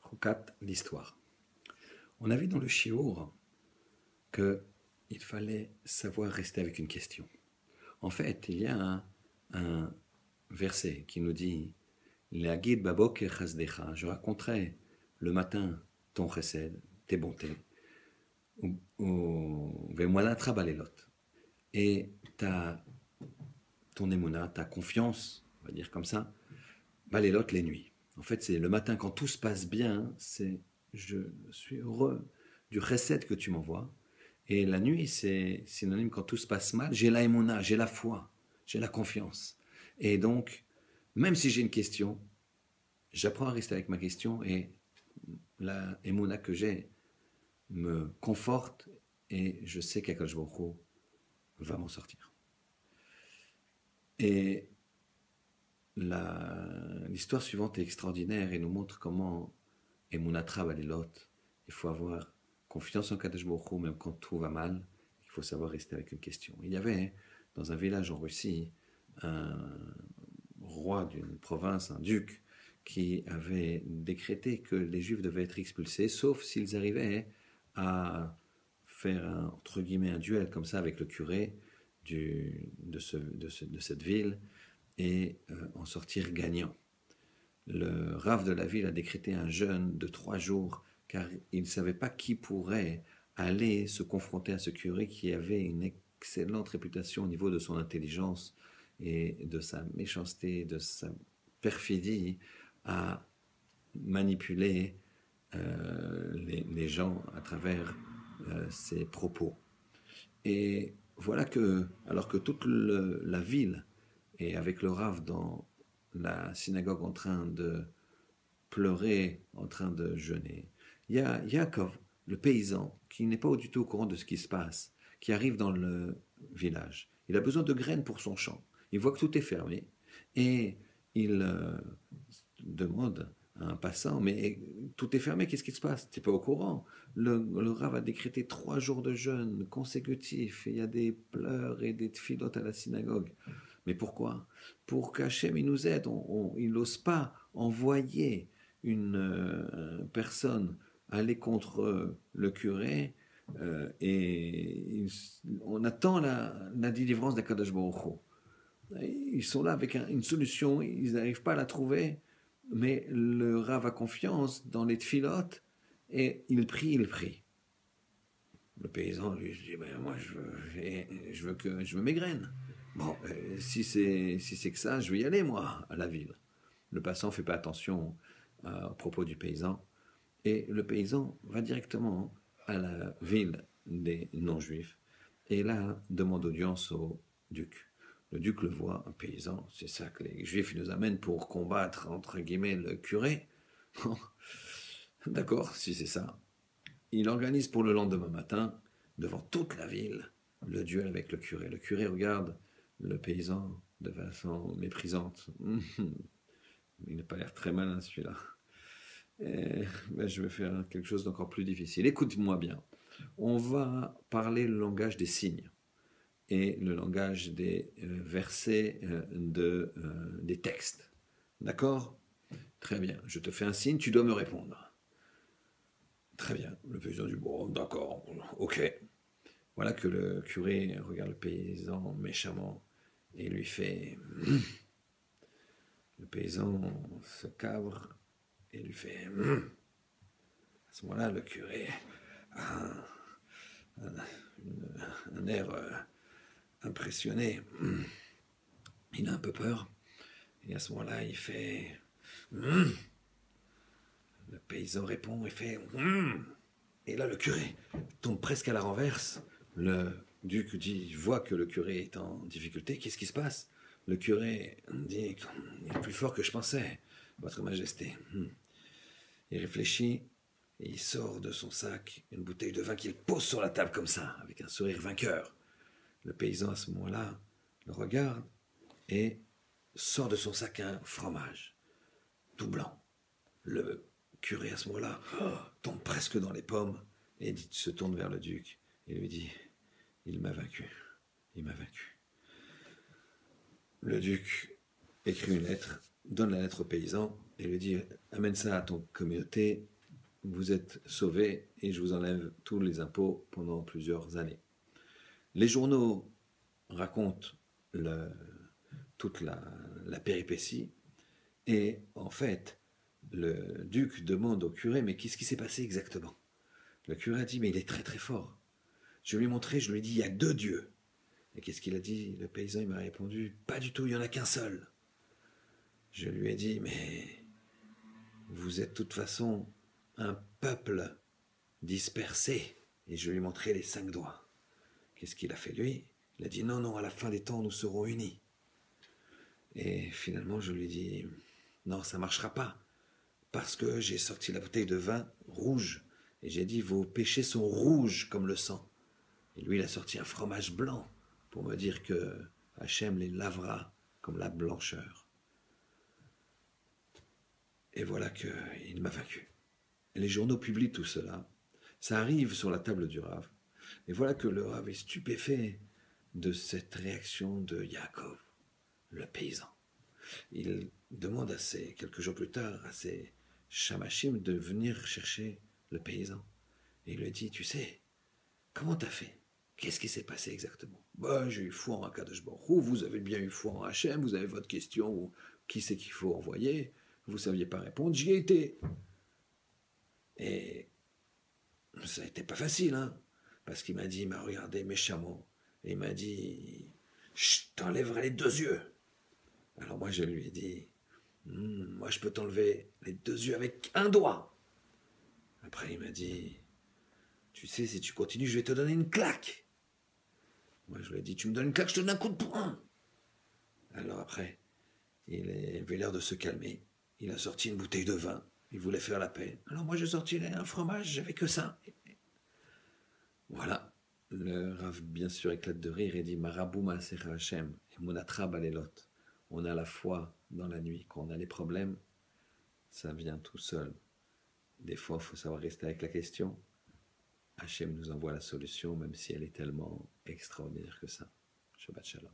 Chocat, l'histoire. On a vu dans le Shiur qu'il fallait savoir rester avec une question. En fait, il y a un verset qui nous dit L'agid baboker chasdecha, je raconterai le matin ton chesed, tes bontés, ve'moanatra balelot, et ton émouna, ta confiance, on va dire comme ça, balelot les nuits. En fait, c'est le matin quand tout se passe bien, c'est je suis heureux du chesed que tu m'envoies. Et la nuit, c'est synonyme quand tout se passe mal, j'ai la émouna, j'ai la foi, j'ai la confiance. Et donc, même si j'ai une question, j'apprends à rester avec ma question et la émouna que j'ai me conforte et je sais qu'Akadosh Baruch Hu va m'en sortir. Et l'histoire suivante est extraordinaire et nous montre comment Emunatra Balilot, il faut avoir confiance en Kadosh Baruch Hu, même quand tout va mal, il faut savoir rester avec une question. Il y avait dans un village en Russie un roi d'une province, un duc, qui avait décrété que les Juifs devaient être expulsés, sauf s'ils arrivaient à faire entre guillemets un duel comme ça avec le curé de cette ville et en sortir gagnant. Le Rav de la ville a décrété un jeûne de 3 jours car il ne savait pas qui pourrait aller se confronter à ce curé qui avait une excellente réputation au niveau de son intelligence et de sa méchanceté, de sa perfidie à manipuler les gens à travers ses propos. Et voilà que, alors que toute la ville est avec le Rav dans la synagogue en train de pleurer, en train de jeûner, il y a Yaakov, le paysan, qui n'est pas du tout au courant de ce qui se passe, qui arrive dans le village. Il a besoin de graines pour son champ. Il voit que tout est fermé et il demande à un passant, mais tout est fermé, qu'est-ce qui se passe? Tu n'es pas au courant. Le Rav a décrété 3 jours de jeûne consécutifs. Il y a des pleurs et des tfilotes à la synagogue. Mais pourquoi? Pour qu'Hachem il nous aide. Il n'ose pas envoyer une personne aller contre le curé et on attend la délivrance d'Akadosh Baruch Hu. Ils sont là avec une solution, ils n'arrivent pas à la trouver, mais le Rav a confiance dans les tfilotes et il prie. Le paysan lui dit moi je veux mes graines. Bon, si c'est que ça, je vais y aller moi à la ville. Le passant fait pas attention aux propos du paysan et le paysan va directement à la ville des non-juifs et là demande audience au duc. Le duc le voit, un paysan, c'est ça que les juifs nous amènent pour combattre entre guillemets le curé. D'accord, si c'est ça. Il organise pour le lendemain matin, devant toute la ville, le duel avec le curé. Le curé regarde le paysan de façon méprisante. Il n'a pas l'air très malin celui-là. Je vais faire quelque chose d'encore plus difficile. Écoute-moi bien. On va parler le langage des signes et le langage des versets des textes. D'accord? Très bien. Je te fais un signe, tu dois me répondre. Très bien. Le paysan dit bon, d'accord, ok. Voilà que le curé regarde le paysan méchamment et lui fait. Le paysan se cabre et lui fait. À ce moment-là, le curé a un air impressionné. Il a un peu peur. Et à ce moment-là, il fait. Le paysan répond et fait. Et là, le curé tombe presque à la renverse. Le duc voit que le curé est en difficulté. Qu'est-ce qui se passe? Le curé dit il est plus fort que je pensais, Votre Majesté. Il réfléchit et il sort de son sac une bouteille de vin qu'il pose sur la table comme ça, avec un sourire vainqueur. Le paysan, à ce moment-là, le regarde et sort de son sac un fromage, tout blanc. Le curé, à ce moment-là, tombe presque dans les pommes et se tourne vers le duc et lui dit « Il m'a vaincu. Le duc écrit une lettre, donne la lettre au paysan et lui dit « Amène ça à ton communauté vous êtes sauvés et je vous enlève tous les impôts pendant plusieurs années. Les journaux racontent le, toute la péripétie et en fait, le duc demande au curé, mais qu'est-ce qui s'est passé exactement? Le curé a dit, mais il est très très fort. Je lui ai montré, je lui ai dit, il y a deux dieux. Et qu'est-ce qu'il a dit? Le paysan, il m'a répondu, pas du tout, il n'y en a qu'un seul. Je lui ai dit, mais vous êtes de toute façon un peuple dispersé. Et je lui ai montré les 5 doigts. Qu'est-ce qu'il a fait lui? Il a dit, non, non, à la fin des temps, nous serons unis. Et finalement, je lui ai dit, non, ça ne marchera pas. Parce que j'ai sorti la bouteille de vin rouge. Et j'ai dit, vos péchés sont rouges comme le sang. Et lui, il a sorti un fromage blanc pour me dire que Hachem les lavera comme la blancheur. Et voilà qu'il m'a vaincu. Et les journaux publient tout cela. Ça arrive sur la table du Rav. Et voilà que le Rav est stupéfait de cette réaction de Yaakov, le paysan. Il demande quelques jours plus tard à ses chamashim de venir chercher le paysan. Et il lui dit, tu sais, comment t'as fait? Qu'est-ce qui s'est passé exactement? Bah, j'ai eu foi en Akadosh Baruch Hu, vous avez bien eu foi en Hachem, vous avez votre question, ou qui c'est qu'il faut envoyer, vous ne saviez pas répondre, j'y ai été. Et ça n'était pas facile, hein, parce qu'il m'a dit, il m'a regardé méchamment, et il m'a dit, je t'enlèverai les 2 yeux. Alors moi je lui ai dit, moi je peux t'enlever les 2 yeux avec un doigt. Après il m'a dit, tu sais, si tu continues, je vais te donner une claque. Moi je lui ai dit, tu me donnes une claque, je te donne un coup de poing. Alors après, il avait l'air de se calmer. Il a sorti une bouteille de vin. Il voulait faire la paix. Alors moi, j'ai sorti un fromage, j'avais que ça. Voilà. Le Rav, bien sûr, éclate de rire et dit Marabou Maasecha Hashem, et Monatra Balelot. On a la foi dans la nuit. Quand on a les problèmes, ça vient tout seul. Des fois, il faut savoir rester avec la question. Hashem nous envoie la solution, même si elle est tellement extraordinaire que ça. Shabbat Shalom.